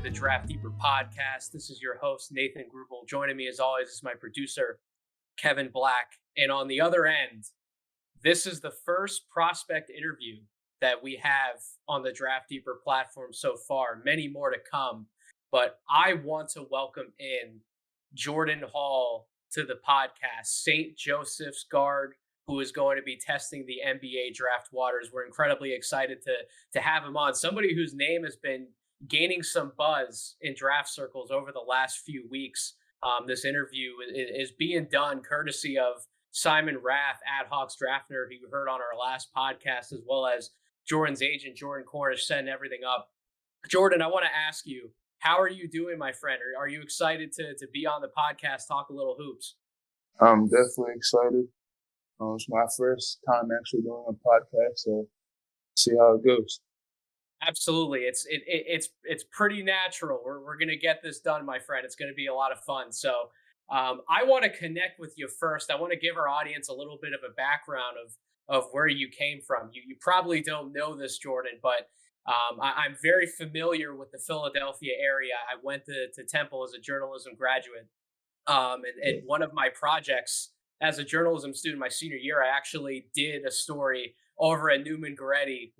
the Draft Deeper podcast. This is your host, Nathan Grubel. Joining me, as always, is my producer, Kevin Black. And on the other end, this is the first prospect interview that we have on the Draft Deeper platform so far. Many more to come. But I want to welcome in Jordan Hall to the podcast, St. Joseph's guard, who is going to be testing the NBA draft waters. We're incredibly excited to have him on. Somebody whose name has been gaining some buzz in draft circles over the last few weeks. This interview is being done courtesy of Simon Rath, Ad Hoc's draft nerd, who you heard on our last podcast, as well as Jordan's agent, Jordan Cornish, setting everything up. Jordan, I want to ask you, how are you doing, my friend? Are you excited to be on the podcast, talk a little hoops? I'm definitely excited. It's my first time actually doing a podcast, so see how it goes. Absolutely. It's pretty natural. We're going to get this done, my friend. It's going to be a lot of fun. So I want to connect with you first. I want to give our audience a little bit of a background of where you came from. You probably don't know this, Jordan, but I'm very familiar with the Philadelphia area. I went to Temple as a journalism graduate. And one of my projects as a journalism student my senior year, I actually did a story over at Newman Goretti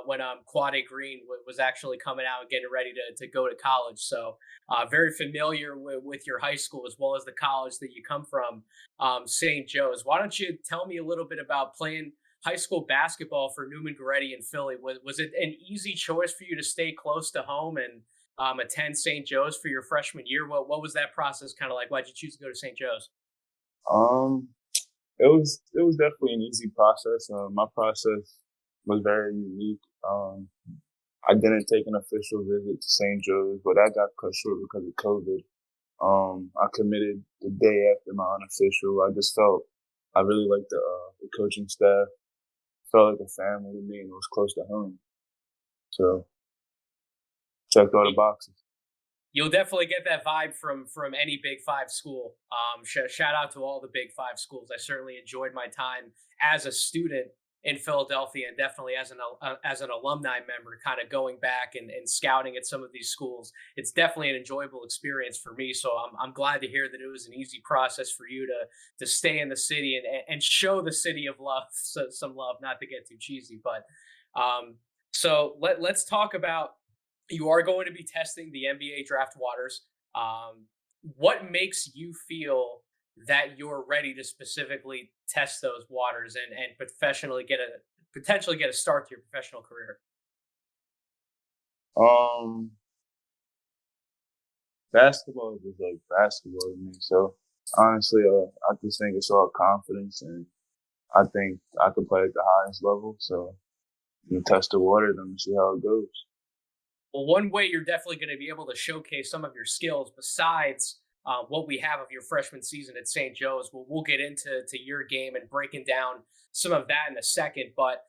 when Quade Green was actually coming out and getting ready to go to college. So very familiar with your high school as well as the college that you come from, St. Joe's. Why don't you tell me a little bit about playing high school basketball for Newman Goretti in Philly? Was it an easy choice for you to stay close to home and attend St. Joe's for your freshman year? What was that process kind of like? Why'd you choose to go to St. Joe's? It was definitely an easy process. My process was very unique. I didn't take an official visit to St. Joe's, but that got cut short because of COVID. I committed the day after my unofficial. I just felt I really liked the coaching staff. Felt like a family to me, and it was close to home. So checked all the boxes. You'll definitely get that vibe from any Big Five school. Shout out to all the Big Five schools. I certainly enjoyed my time as a student in Philadelphia, and definitely as an alumni member, kind of going back and scouting at some of these schools. It's definitely an enjoyable experience for me. So I'm glad to hear that it was an easy process for you to stay in the city and show the city of love some love. Not to get too cheesy, but so let's talk about. You are going to be testing the NBA draft waters. What makes you feel that you're ready to specifically test those waters and potentially get a start to your professional career? Basketball is just like basketball to me. So honestly, I just think it's all confidence, and I think I could play at the highest level. So you test the water, then see how it goes. Well, one way you're definitely going to be able to showcase some of your skills besides what we have of your freshman season at St. Joe's. We'll get into your game and breaking down some of that in a second. But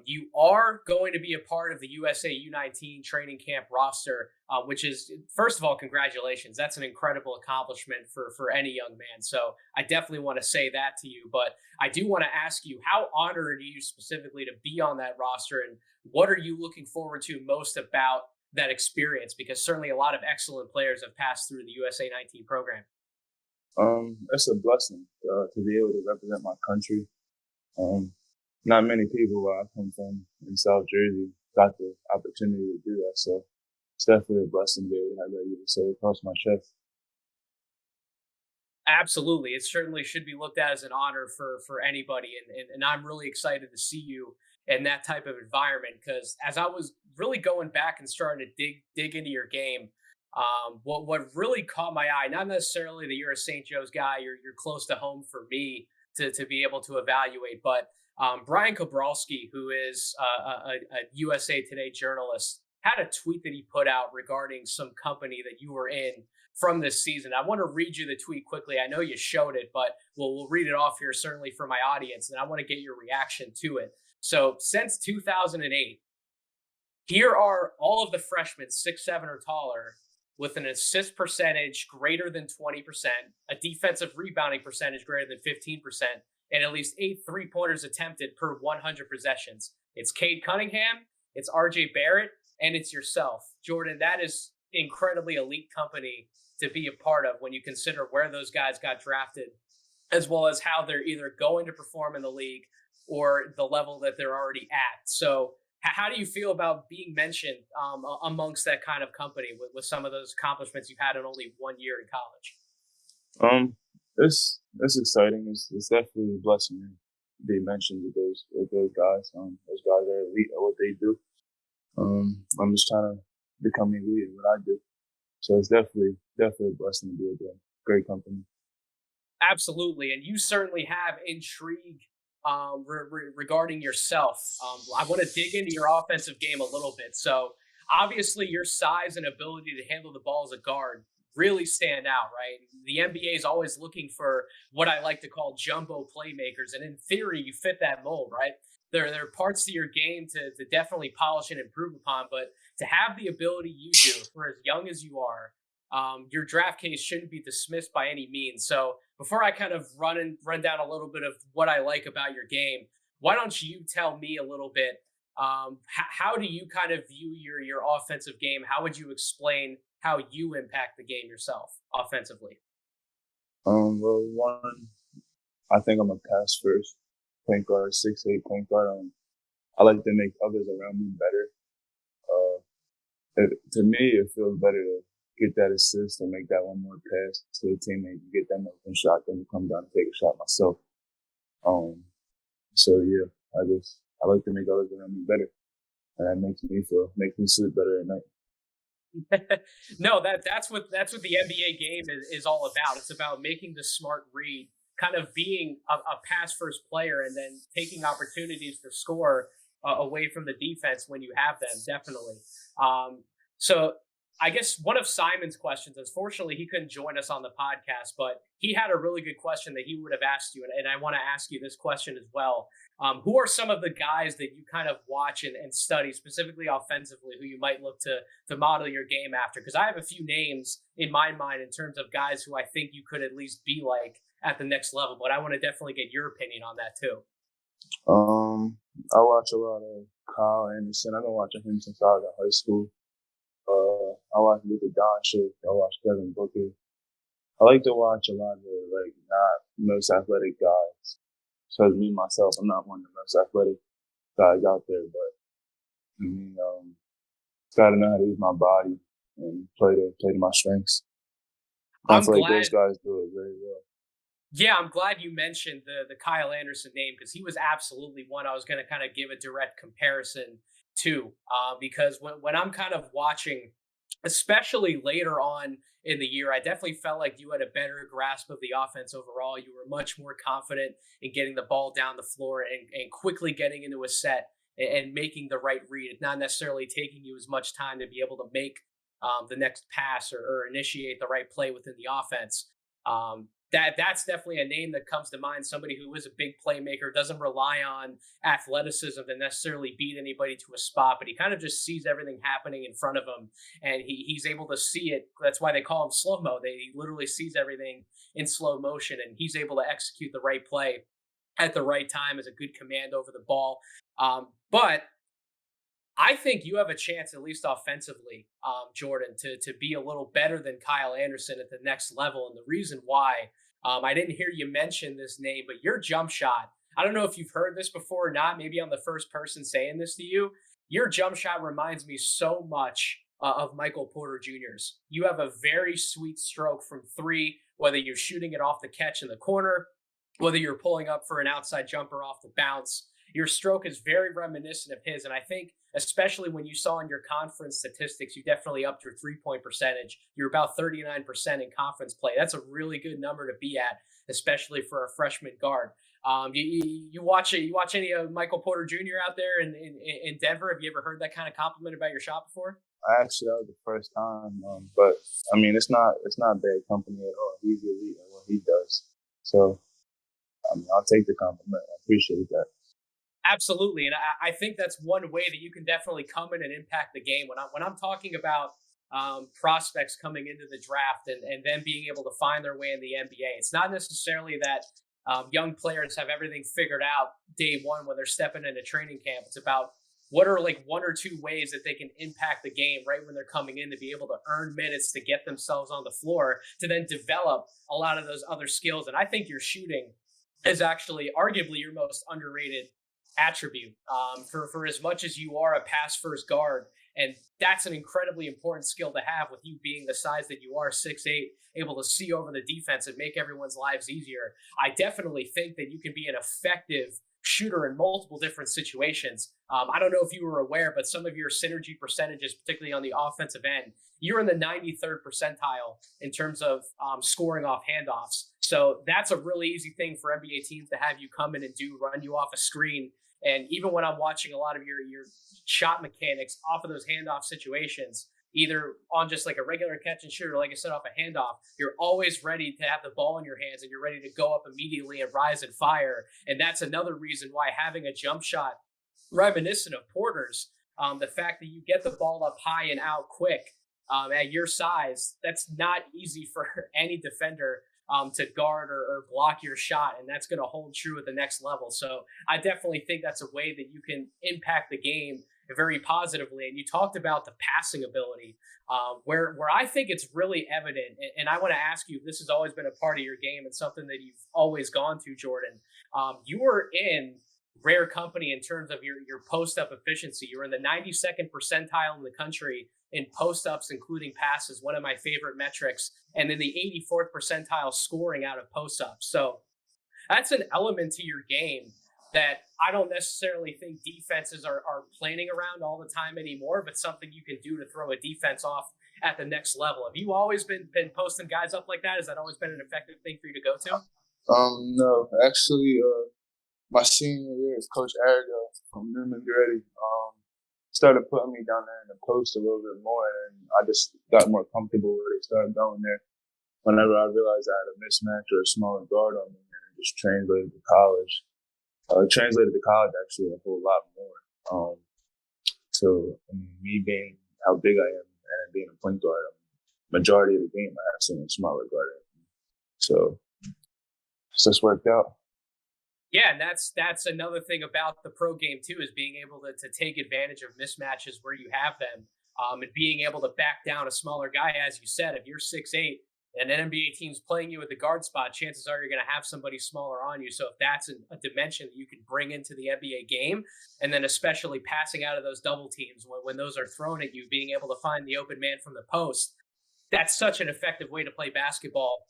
you are going to be a part of the USA U19 training camp roster, which is, first of all, congratulations. That's an incredible accomplishment for any young man. So I definitely want to say that to you. But I do want to ask you, how honored are you specifically to be on that roster? And what are you looking forward to most about that experience? Because certainly a lot of excellent players have passed through the USA 19 program. It's a blessing to be able to represent my country. Not many people where I come from in South Jersey got the opportunity to do that. So it's definitely a blessing to be able to have that USA across my chest. Absolutely. It certainly should be looked at as an honor for anybody. And I'm really excited to see you in that type of environment, because as I was really going back and starting to dig into your game, what really caught my eye, not necessarily that you're a St. Joe's guy, you're close to home for me to be able to evaluate, but Brian Kobralski, who is a USA Today journalist, had a tweet that he put out regarding some company that you were in from this season. I want to read you the tweet quickly. I know you showed it, but we'll read it off here, certainly for my audience, and I want to get your reaction to it. So since 2008, here are all of the freshmen 6'7" or taller with an assist percentage greater than 20%, a defensive rebounding percentage greater than 15%, and at least 8 3-pointers attempted per 100 possessions. It's Cade Cunningham, it's RJ Barrett, and it's yourself. Jordan, that is incredibly elite company to be a part of when you consider where those guys got drafted, as well as how they're either going to perform in the league or the level that they're already at. So, how do you feel about being mentioned amongst that kind of company with some of those accomplishments you've had in only 1 year in college? Um, it's exciting. It's definitely a blessing to be mentioned with those guys. Those guys are elite at what they do. I'm just trying to become elite at what I do. So it's definitely a blessing to be with a great company. Absolutely, and you certainly have intrigue regarding yourself. I want to dig into your offensive game a little bit. So, obviously, your size and ability to handle the ball as a guard really stand out, right? The NBA is always looking for what I like to call jumbo playmakers, and in theory, you fit that mold, right? There are parts to your game to definitely polish and improve upon, but to have the ability you do for as young as you are, your draft case shouldn't be dismissed by any means. So, before I kind of run down a little bit of what I like about your game, why don't you tell me a little bit? How do you kind of view your offensive game? How would you explain how you impact the game yourself offensively? Well, one, I think I'm a pass first point guard, 6'8" point guard. I like to make others around me better. To me, it feels better to get that assist and make that one more pass to a teammate and get that open shot than to come down and take a shot myself. Um, so yeah, I like to make others around me better, and that makes me sleep better at night. No, that's what the NBA game is all about. It's about making the smart read, kind of being a pass first player, and then taking opportunities to score away from the defense when you have them. Definitely. So I guess one of Simon's questions, unfortunately, he couldn't join us on the podcast, but he had a really good question that he would have asked you, and I want to ask you this question as well. Who are some of the guys that you kind of watch and study, specifically offensively, who you might look to model your game after? Because I have a few names in my mind in terms of guys who I think you could at least be like at the next level, but I want to definitely get your opinion on that too. I watch a lot of Kyle Anderson. I've been watching him since I was in high school. I watch Luka Doncic. I watch Devin Booker. I like to watch a lot of like not most athletic guys. So as me myself, I'm not one of the most athletic guys out there, but I mean, gotta know how to use my body and play to my strengths. I I'm feel like glad those guys do it very well. Yeah, I'm glad you mentioned the Kyle Anderson name because he was absolutely one I was going to kind of give a direct comparison to. Because when I'm kind of watching, especially later on in the year, I definitely felt like you had a better grasp of the offense overall. You were much more confident in getting the ball down the floor and quickly getting into a set and making the right read, not necessarily taking you as much time to be able to make the next pass or initiate the right play within the offense. That's definitely a name that comes to mind. Somebody who is a big playmaker, doesn't rely on athleticism to necessarily beat anybody to a spot, but he kind of just sees everything happening in front of him, and he's able to see it. That's why they call him slow mo. He literally sees everything in slow motion, and he's able to execute the right play at the right time as a good command over the ball. But I think you have a chance, at least offensively, Jordan, to be a little better than Kyle Anderson at the next level. And the reason why, I didn't hear you mention this name, but your jump shot, I don't know if you've heard this before or not. Maybe I'm the first person saying this to you. Your jump shot reminds me so much of Michael Porter Jr.'s. You have a very sweet stroke from three, whether you're shooting it off the catch in the corner, whether you're pulling up for an outside jumper off the bounce. Your stroke is very reminiscent of his. And I think, especially when you saw in your conference statistics, you definitely upped your 3 point percentage. You're about 39% in conference play. That's a really good number to be at, especially for a freshman guard. You watch it. You watch any of Michael Porter Jr. out there in Denver? Have you ever heard that kind of compliment about your shot before? Actually, that was the first time. But I mean, it's not bad company at all. He's elite at what he does. So I mean, I'll take the compliment. I appreciate that. Absolutely, and I think that's one way that you can definitely come in and impact the game. When I'm talking about prospects coming into the draft and then being able to find their way in the NBA, it's not necessarily that young players have everything figured out day one when they're stepping into training camp. It's about what are like one or two ways that they can impact the game right when they're coming in to be able to earn minutes to get themselves on the floor to then develop a lot of those other skills. And I think your shooting is actually arguably your most underrated attribute. For as much as you are a pass first guard, and that's an incredibly important skill to have with you being the size that you are, 6'8", able to see over the defense and make everyone's lives easier. I definitely think that you can be an effective shooter in multiple different situations. I don't know if you were aware, but some of your synergy percentages, particularly on the offensive end, you're in the 93rd percentile in terms of scoring off handoffs. So that's a really easy thing for NBA teams to have you come in and do, run you off a screen. And even when I'm watching a lot of your shot mechanics off of those handoff situations, either on just like a regular catch and shoot, or like I said, off a handoff, you're always ready to have the ball in your hands and you're ready to go up immediately and rise and fire. And that's another reason why having a jump shot reminiscent of Porter's, the fact that you get the ball up high and out quick at your size, that's not easy for any defender to guard or block your shot. And that's going to hold true at the next level. So I definitely think that's a way that you can impact the game very positively. And you talked about the passing ability, where I think it's really evident. And I want to ask you, this has always been a part of your game and something that you've always gone to, Jordan. You were in rare company in terms of your post-up efficiency. You're in the 92nd percentile in the country in post-ups, including passes, one of my favorite metrics, and then the 84th percentile scoring out of post-ups. So that's an element to your game that I don't necessarily think defenses are planning around all the time anymore, but something you can do to throw a defense off at the next level. Have you always been posting guys up like that? Has that always been an effective thing for you to go to? No, actually, my senior year, Coach Arago from Newman Ready started putting me down there in the post a little bit more, and I just got more comfortable where they started going there. Whenever I realized I had a mismatch or a smaller guard on me, and it just translated to college. Translated to college actually a whole lot more. So me being how big I am and being a point guard, majority of the game I have someone smaller guard. So it's just worked out. Yeah, and that's another thing about the pro game too, is being able to take advantage of mismatches where you have them, and being able to back down a smaller guy. As you said, if you're 6'8" and an NBA team's playing you at the guard spot, chances are you're going to have somebody smaller on you. So if that's a dimension that you can bring into the NBA game, and then especially passing out of those double teams when those are thrown at you, being able to find the open man from the post, that's such an effective way to play basketball.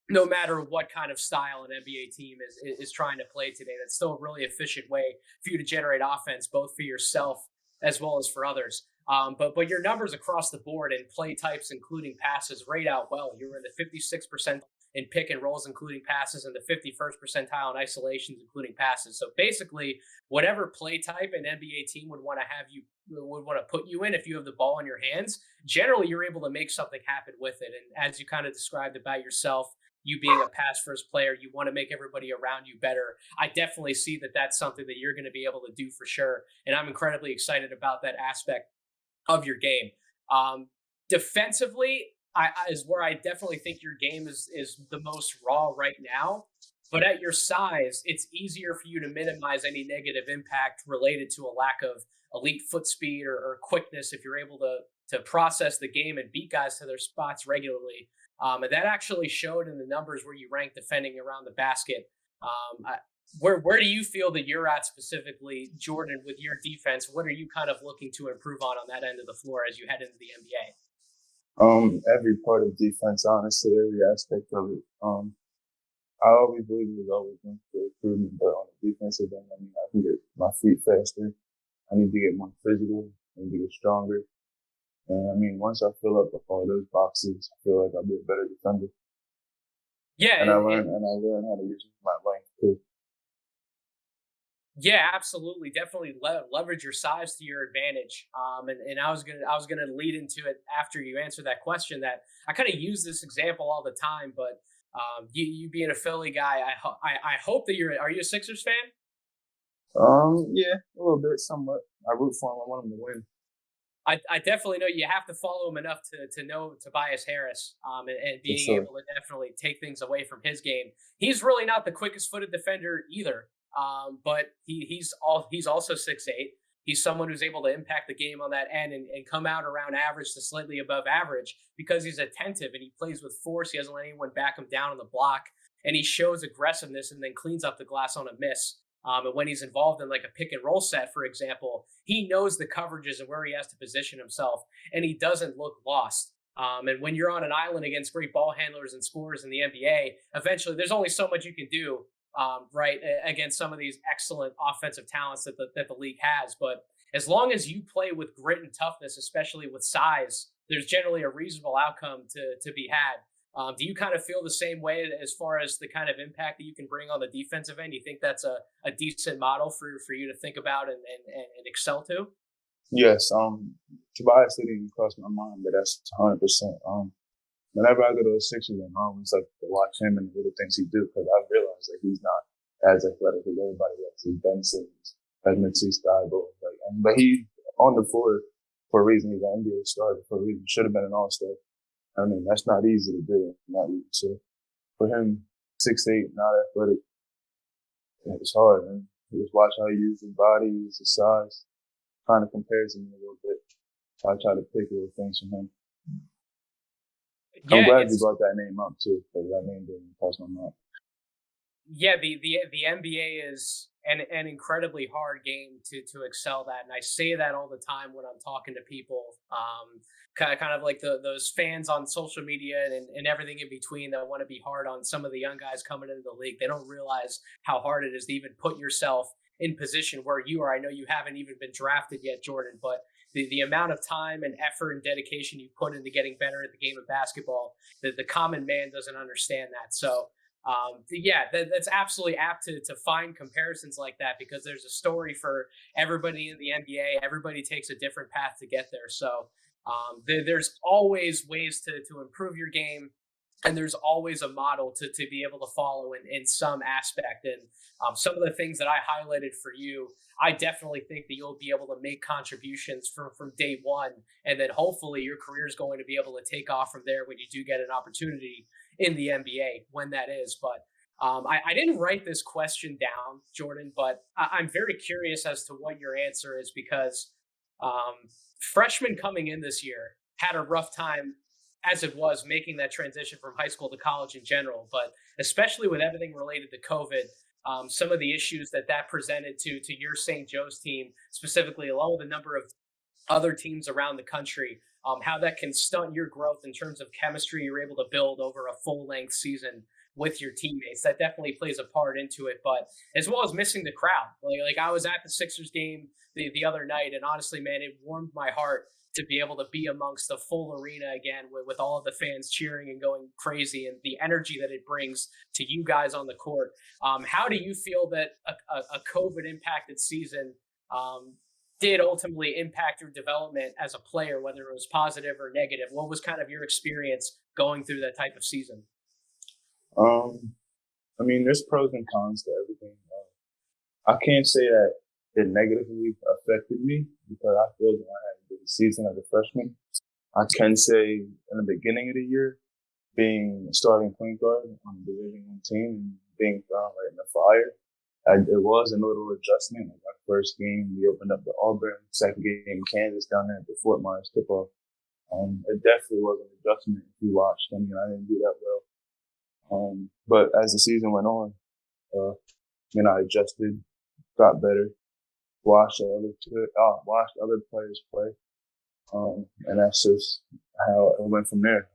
No matter what kind of style an NBA team is trying to play today, that's still a really efficient way for you to generate offense, both for yourself as well as for others. But your numbers across the board in play types, including passes, rate out well. You were in the 56% in pick and rolls, including passes, and the 51st percentile in isolations, including passes. So basically, whatever play type an NBA team would want to have you would want to put you in, if you have the ball in your hands, generally you're able to make something happen with it. And as you kind of described about yourself, you being a pass first player, you want to make everybody around you better. I definitely see that that's something that you're going to be able to do for sure. And I'm incredibly excited about that aspect of your game. Defensively, is where I definitely think your game is the most raw right now. But at your size, it's easier for you to minimize any negative impact related to a lack of elite foot speed or quickness if you're able to process the game and beat guys to their spots regularly. And that actually showed in the numbers where you rank defending around the basket. Where do you feel that you're at specifically, Jordan, with your defense? What are you kind of looking to improve on that end of the floor as you head into the NBA? Every part of defense, honestly, every aspect of it. I always believe there's always room for improvement, but on the defensive end, I mean, I can get my feet faster. I need to get more physical. I need to get stronger. And I mean, once I fill up all those boxes, I feel like I'll be a better defender. Yeah, and I learn how to use my length too. Yeah, absolutely. Definitely leverage your size to your advantage. And I was gonna lead into it after you answered that question. That I kind of use this example all the time, but you being a Philly guy, I hope that are you a Sixers fan? Yeah, a little bit, somewhat. I root for him. I want him to win. I definitely know you have to follow him enough to know Tobias Harris, and being sure. able to definitely take things away from his game. He's really not the quickest footed defender either, but he's also 6'8". He's someone who's able to impact the game on that end and come out around average to slightly above average because he's attentive and he plays with force. He doesn't let anyone back him down on the block, and he shows aggressiveness and then cleans up the glass on a miss. And when he's involved in like a pick and roll set, for example, he knows the coverages and where he has to position himself, and he doesn't look lost. And when you're on an island against great ball handlers and scorers in the NBA, eventually there's only so much you can do, right, against some of these excellent offensive talents that the league has. But as long as you play with grit and toughness, especially with size, there's generally a reasonable outcome to be had. Do you kind of feel the same way as far as the kind of impact that you can bring on the defensive end? Do you think that's a decent model for you to think about and excel to? Yes, Tobias didn't even cross my mind, but that's 100%. Whenever I go to a Sixers game, I always like to watch him and the little things he do because I realize that he's not as athletic as everybody else. He's Ben Simmons, as Matisse Thybulle, but he on the floor for a reason. He's an NBA star for a reason. Should have been an All-Star. I mean, that's not easy to do in that league. So for him, 6'8", not athletic, it's hard. And you just watch how he uses his body, uses his size, kind of compares him a little bit. So I try to pick little things from him. I'm Yeah, glad you it's brought that name up too, because that name didn't cross my mind. yeah, the NBA is an incredibly hard game to excel at, and I say that all the time when I'm talking to people. Kind of like those fans on social media and everything in between that want to be hard on some of the young guys coming into the league. They don't realize how hard it is to even put yourself in position where you are. I know you haven't even been drafted yet, Jordan, but the amount of time and effort and dedication you put into getting better at the game of basketball, the common man doesn't understand that. So yeah, that's absolutely apt to find comparisons like that because there's a story for everybody in the NBA. Everybody takes a different path to get there. So there's always ways to improve your game, and there's always a model to be able to follow in some aspect. And some of the things that I highlighted for you, I definitely think that you'll be able to make contributions from day one, and then hopefully your career is going to be able to take off from there when you do get an opportunity in the NBA when that is. But I didn't write this question down, Jordan, but I'm very curious as to what your answer is because freshmen coming in this year had a rough time as it was making that transition from high school to college in general, but especially with everything related to COVID, some of the issues that presented to your St. Joe's team specifically, along with a number of other teams around the country, how that can stunt your growth in terms of chemistry you're able to build over a full length season with your teammates. That definitely plays a part into it, but as well as missing the crowd. Like I was at the Sixers game the other night, and honestly, man, it warmed my heart to be able to be amongst the full arena again with all of the fans cheering and going crazy and the energy that it brings to you guys on the court. How do you feel that a COVID impacted season did ultimately impact your development as a player, whether it was positive or negative? What was kind of your experience going through that type of season? Um, I mean, there's pros and cons to everything. I can't say that it negatively affected me because I feel that I had a good season as a freshman. I can say in the beginning of the year, being a starting point guard on a Division I team and being thrown right in the fire, it was a little adjustment. Like our first game, we opened up the Auburn. Second game, Kansas down there at the Fort Myers tip-off. It definitely was an adjustment if you watched. I mean, I didn't do that well. But as the season went on, I adjusted, got better, watched other players play. And that's just how it went from there.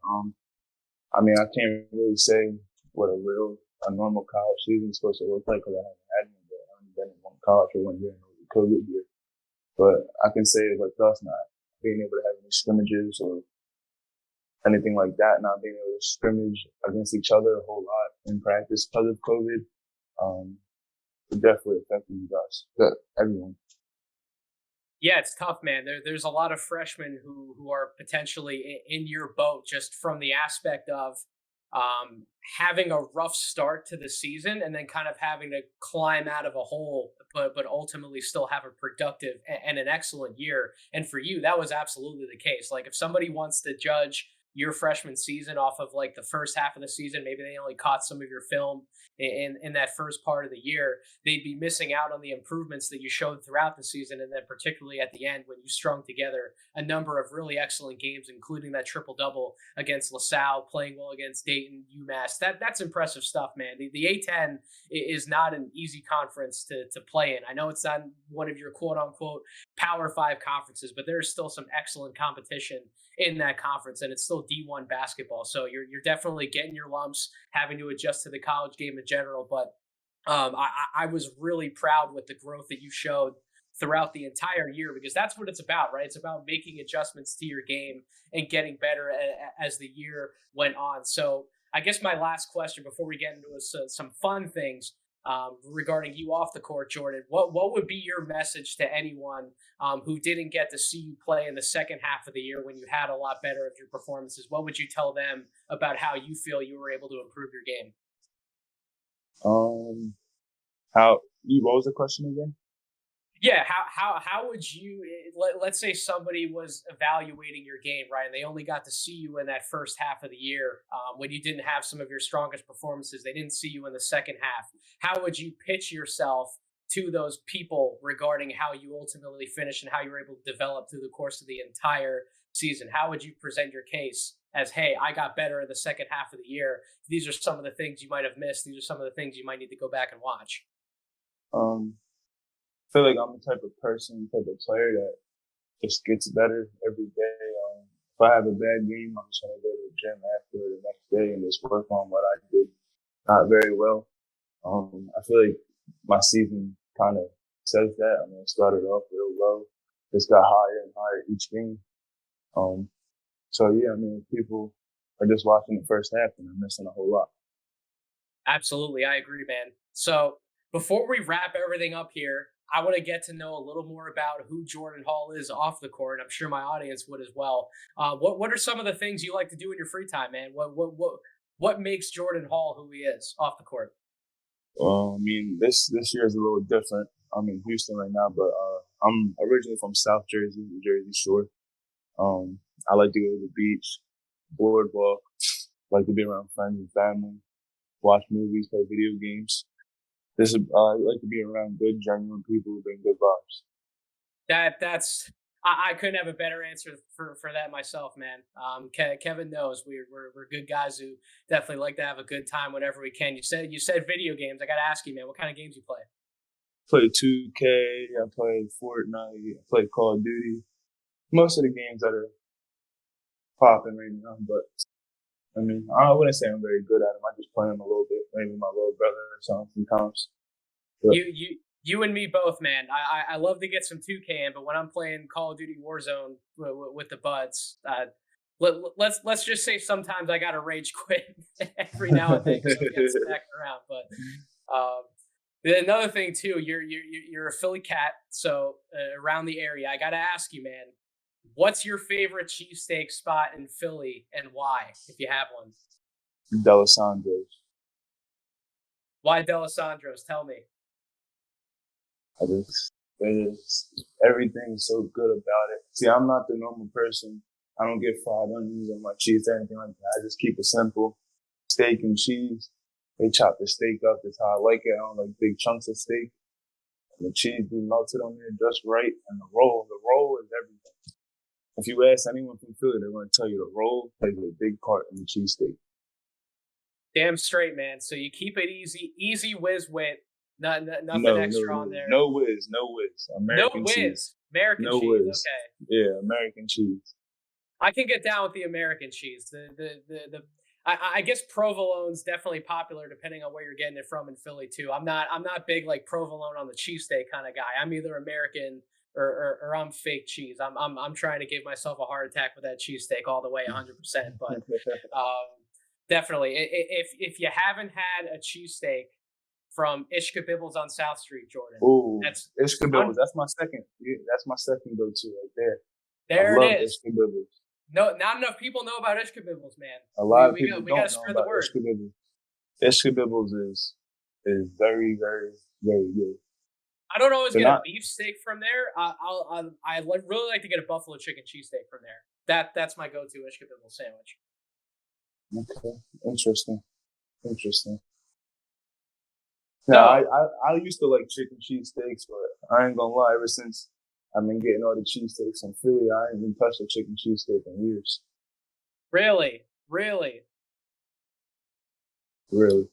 I mean, I can't really say what a normal college season is supposed to look like because I haven't had one, but I haven't been in one college for 1 year and it was a COVID year. But I can say with us not being able to have any scrimmages or anything like that, not being able to scrimmage against each other a whole lot in practice because of COVID, it definitely affected us, everyone. Yeah, it's tough, man. There's a lot of freshmen who are potentially in your boat just from the aspect of having a rough start to the season and then kind of having to climb out of a hole, but ultimately still have a productive and an excellent year. And for you, that was absolutely the case. Like if somebody wants to judge your freshman season off of like the first half of the season. Maybe they only caught some of your film in that first part of the year. They'd be missing out on the improvements that you showed throughout the season, and then particularly at the end when you strung together a number of really excellent games, including that triple double against LaSalle, playing well against Dayton, UMass. That's impressive stuff, man. The A10 is not an easy conference to play in. I know it's not one of your quote unquote Power Five conferences, but there's still some excellent competition in that conference, and it's still D1 basketball. So you're definitely getting your lumps, having to adjust to the college game in general. But I was really proud with the growth that you showed throughout the entire year, because that's what it's about, right? It's about making adjustments to your game and getting better as the year went on. So I guess my last question before we get into some fun things regarding you off the court, Jordan, what would be your message to anyone who didn't get to see you play in the second half of the year when you had a lot better of your performances? What would you tell them about how you feel you were able to improve your game? What was the question again? Yeah, how would you let's say somebody was evaluating your game, right, and they only got to see you in that first half of the year when you didn't have some of your strongest performances. They didn't see you in the second half. How would you pitch yourself to those people regarding how you ultimately finished and how you were able to develop through the course of the entire season? How would you present your case as, hey, I got better in the second half of the year. These are some of the things you might have missed. These are some of the things you might need to go back and watch. Um, I feel like I'm the type of person, type of player that just gets better every day. If I have a bad game, I'm just gonna go to the gym after the next day and just work on what I did not very well. I feel like my season kind of says that. I mean, it started off real low, just got higher and higher each game. Um, so yeah, I mean, people are just watching the first half and they're missing a whole lot. Absolutely, I agree, man. So before we wrap everything up here, I want to get to know a little more about who Jordan Hall is off the court. I'm sure my audience would as well. What are some of the things you like to do in your free time, man? What makes Jordan Hall who he is off the court? I mean, this year is a little different. I'm in Houston right now, but I'm originally from South Jersey, Jersey Shore. I like to go to the beach, boardwalk, like to be around friends and family, watch movies, play video games. I like to be around good, genuine people who bring good vibes. I couldn't have a better answer for that myself, man. Kevin knows we're good guys who definitely like to have a good time whenever we can. You said video games. I got to ask you, man, what kind of games you play? Play 2K, I play Fortnite, I play Call of Duty. Most of the games that are popping right now, but I mean, I wouldn't say I'm very good at them. I just play them a little bit, maybe my little brother or something sometimes. But You and me both, man. I love to get some 2K in, but when I'm playing Call of Duty Warzone with the buds, let's just say sometimes I got to rage quit every now and then because I'm getting smacked around. But another thing too, you're a Philly cat, so around the area, I got to ask you, man, what's your favorite cheesesteak spot in Philly and why, if you have one? Delisandro's. Why Delisandro's? Tell me. I just, it is, everything's so good about it. See, I'm not the normal person. I don't get fried onions on my cheese or anything like that. I just keep it simple. Steak and cheese. They chop the steak up. That's how I like it. I don't like big chunks of steak. And the cheese be melted on there just right. And the roll is everything. If you ask anyone from Philly, they're going to tell you the roll plays a big part in the cheesesteak. Damn straight, man. So you keep it easy whiz wit. Nothing No, extra no, on there. no whiz, no whiz. No American cheese. whiz. American No cheese. whiz. Okay. Yeah, American cheese. I can get down with the American cheese. I guess provolone's definitely popular depending on where you're getting it from in Philly too. I'm not big like provolone on the cheesesteak kind of guy. I'm either American or I'm fake cheese. I'm trying to give myself a heart attack with that cheesesteak all the way 100%. But definitely, if you haven't had a cheesesteak from Ishka Bibbles on South Street, Jordan, Ooh, that's Ishka Bibbles. That's my second. Yeah, that's my second go-to right there. there I it love is. Ishka Bibbles. No, not enough people know about Ishka Bibbles, man. A lot of We people got we don't got to know spread the about word. Ishka Bibbles. Ishka Bibbles is very, very, very good. I don't always They're get a not. beef steak from there. Really like to get a buffalo chicken cheesesteak from there. That's my go-to Ishkabibble sandwich. Okay, interesting, interesting. Yeah, So I used to like chicken cheesesteaks, but I ain't gonna lie. Ever since I've been getting all the cheesesteaks in Philly, I ain't been touched a chicken cheesesteak in years. really, really Really,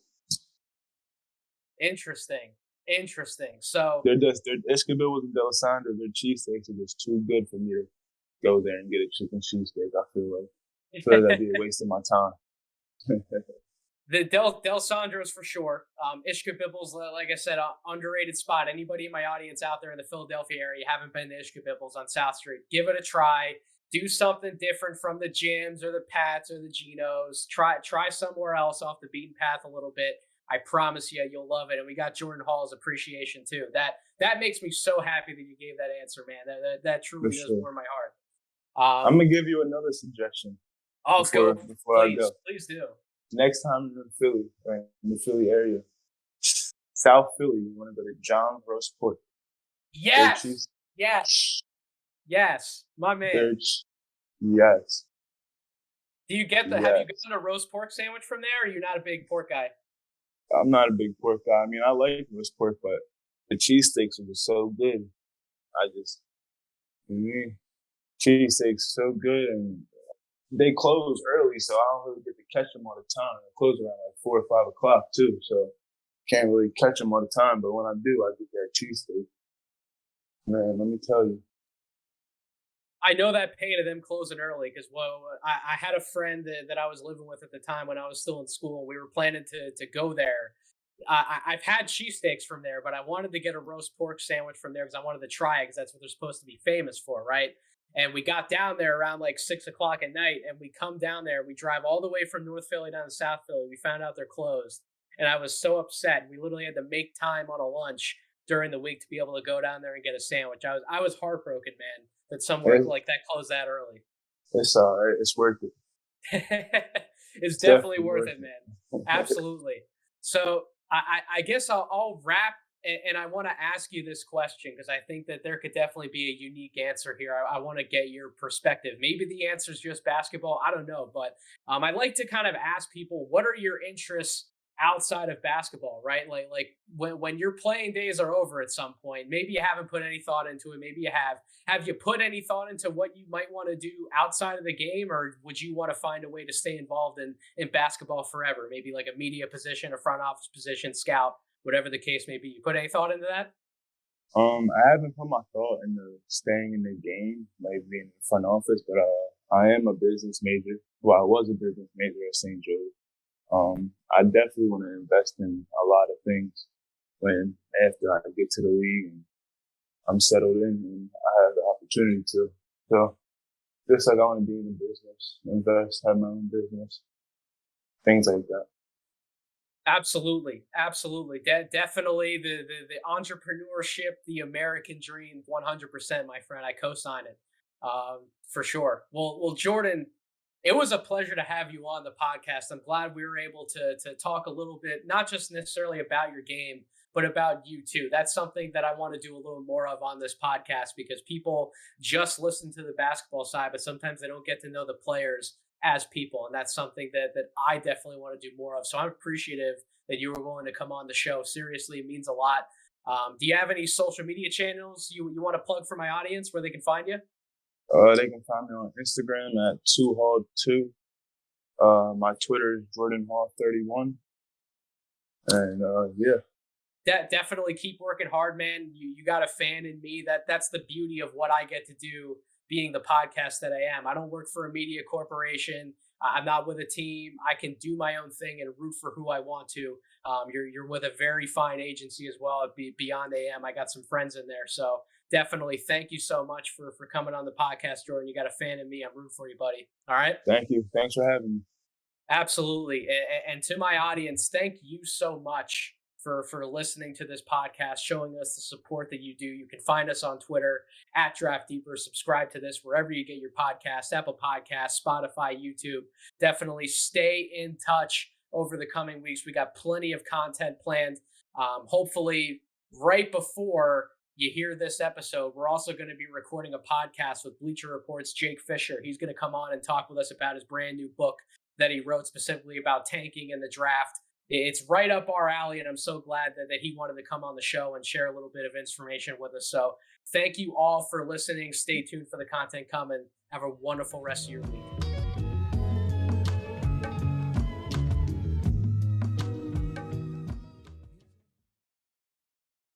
interesting, interesting. So they're Escobillos and Delisandro. Their cheesesteaks are just too good for me to go there and get a chicken cheesesteak. I feel like that'd be a waste of my time. the Del Sandros for sure. Ishkabibbles, like I said, underrated spot. Anybody in my audience out there in the Philadelphia area haven't been to Ishkabibbles on South Street, give it a try. Do something different from the gyms or the Pats or the Genos. Try somewhere else off the beaten path a little bit. I promise you, you'll love it. And we got Jordan Hall's appreciation too. That makes me so happy that you gave that answer, man. That For truly does sure. warm my I'm heart. gonna give you another suggestion I'll go, before I please, go. please do. Next time you're in Philly, right, in the Philly area, South Philly, you want to go to John's Roast Pork. Their Yes, cheese, yes, yes, my man. their yes, Do you get the? Have you yes. gotten a roast pork sandwich from there? Or are you not a big pork guy? I'm not a big pork guy. I mean, I like roast pork, but the cheesesteaks are just so good. I just, mm, cheesesteaks so good, and they close early, so I don't really get to catch them all the time. They close around like 4 or 5 o'clock too, so can't really catch them all the time. But when I do, I get that cheesesteak. Man, let me tell you. I know that pain of them closing early because I had a friend that I was living with at the time when I was still in school. We were planning to go there. I've had cheesesteaks from there, but I wanted to get a roast pork sandwich from there because I wanted to try it because that's what they're supposed to be famous for, right? And we got down there around like 6 o'clock at night, and we come down there. We drive all the way from North Philly down to South Philly. We found out they're closed, and I was so upset. We literally had to make time on a lunch during the week to be able to go down there and get a sandwich. I was heartbroken, man, that somewhere It's, like that closed that early. it's all right. It's worth it. It's It's definitely definitely worth worth it, man. it. Absolutely. So I guess I'll wrap, and I want to ask you this question because I think that there could definitely be a unique answer here. I want to get your perspective. Maybe the answer is just basketball. I don't know, but I like to kind of ask people, what are your interests outside of basketball, right? Like when your playing days are over at some point, maybe you haven't put any thought into it. Maybe you have. Have you put any thought into what you might want to do outside of the game, or would you want to find a way to stay involved in basketball forever? Maybe like a media position, a front office position, scout, whatever the case may be. You put any thought into that? I haven't put my thought into staying in the game, like being in the front office, but I am a business major. Well, I was a business major at St. Joe's. I definitely want to invest in a lot of things when after I get to the league and I'm settled in and I have the opportunity to. So just like I want to be in the business, invest, have my own business, things like that. Absolutely, absolutely. Definitely the entrepreneurship, the American dream, 100%, my friend. I co-sign it, for sure. Well, Jordan, it was a pleasure to have you on the podcast. I'm glad we were able to talk a little bit, not just necessarily about your game, but about you too. That's something that I want to do a little more of on this podcast because people just listen to the basketball side, but sometimes they don't get to know the players as people, and that's something that I definitely want to do more of. So I'm appreciative that you were willing to come on the show. Seriously, it means a lot. Do you have any social media channels you want to plug for my audience where they can find you? They can find me on Instagram at 2hall2. My Twitter is Jordan Hall 31. And, yeah, Definitely keep working hard, man. You got a fan in me. That's the beauty of what I get to do being the podcast that I am. I don't work for a media corporation. I'm not with a team. I can do my own thing and root for who I want to. You're with a very fine agency as well at Beyond AM. I got some friends in there, so definitely thank you so much for coming on the podcast, Jordan. You got a fan in me. I'm rooting for you, buddy. All right. thank you. Thanks for having me. Absolutely. And to my audience, thank you so much for listening to this podcast, showing us the support that you do. You can find us on Twitter at Draft Deeper. Subscribe to this wherever you get your podcast, Apple Podcasts, Spotify, YouTube. Definitely stay in touch over the coming weeks. We got plenty of content planned. Hopefully, right before you hear this episode, we're also going to be recording a podcast with Bleacher Report's Jake Fisher. He's going to come on and talk with us about his brand new book that he wrote specifically about tanking in the draft. It's right up our alley, and I'm so glad that he wanted to come on the show and share a little bit of information with us. So thank you all for listening. Stay tuned for the content coming. Have a wonderful rest of your week.